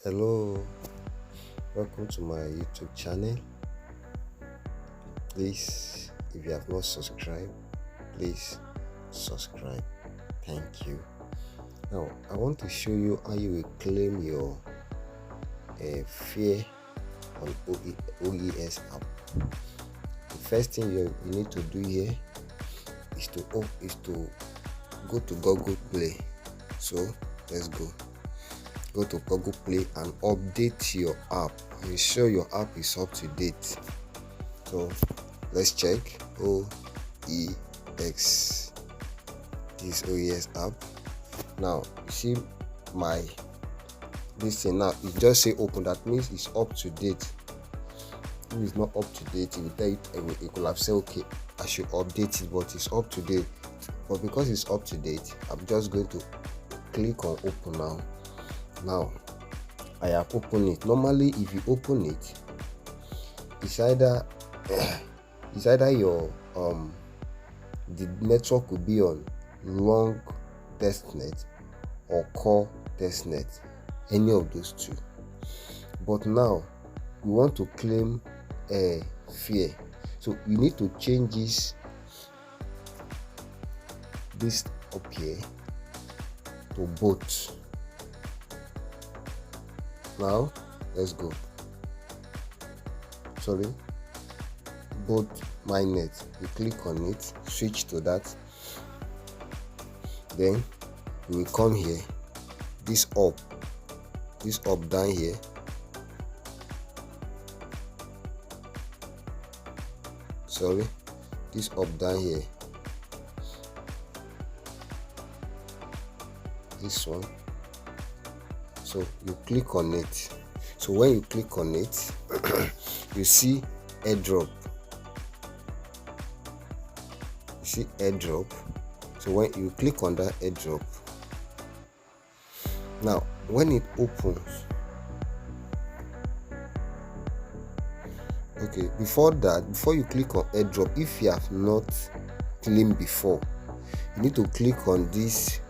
Hello, welcome to my YouTube channel. Please, if you have not subscribed, please subscribe. Thank you. Now, I want to show you how you will claim your fare on OES app. The first thing you need to do here is to go to Google Play. So let's go. Go to Google Play and update your app. Ensure your app is up to date. So let's check OEX. This OES app. Now you see this thing now. It just say open. That means it's up to date. If it's not up to date, it will tell you it could have said okay, I should update it, but it's up to date. But because it's up to date, I'm just going to click on open now. Now I have opened it. Normally if you open it, it's either your the network will be on long testnet or core testnet, any of those two. But now we want to claim a fare, so you need to change this up here to both. Now let's go. Both MyNet. You click on it, switch to that. Then you will come here. This up down here. This up down here. This one. So you click on it. So when you click on it, you see airdrop. So when you click on that airdrop, now when it opens, okay, before you click on airdrop, if you have not claimed before, you need to click on this.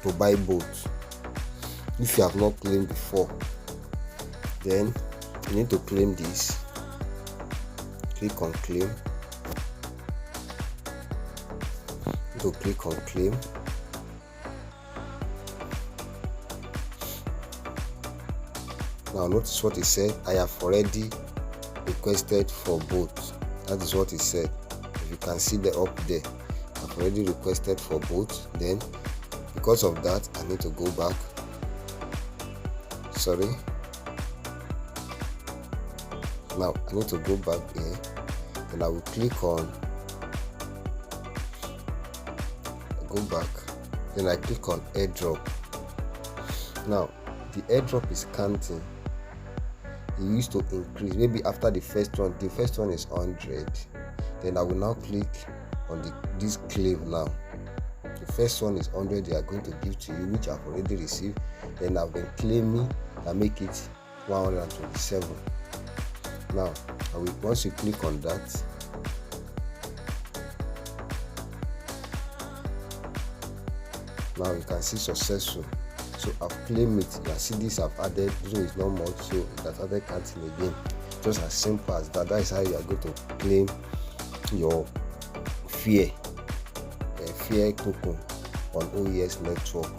To buy both. If you have not claimed before, then you need to claim this. Click on claim. Click on claim. Now notice what it said. I have already requested for both. That is what it said. If you can see the up there, I've already requested for both. Then because of that, I need to go back. Now I need to go back here, and I will click on go back. Then I click on airdrop. Now the airdrop is counting. It used to increase. Maybe after the first one is 100. Then I will now click on this claim. Now the first one is 100 they are going to give to you, which I've already received. Then I've been claiming and make it 127. Now once you click on that, now you can see successful. So I've claimed it. You can see this I've added, so it's not much, so that added counting again. Just as simple as that. That is how you are going to claim your fare token on OES network.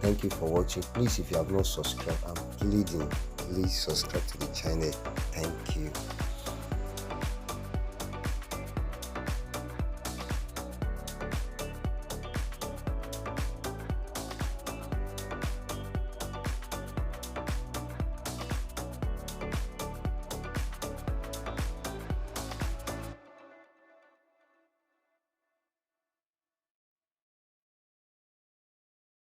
Thank you for watching. Please, if you have not subscribed, I'm pleading, please subscribe to the channel. Thank you.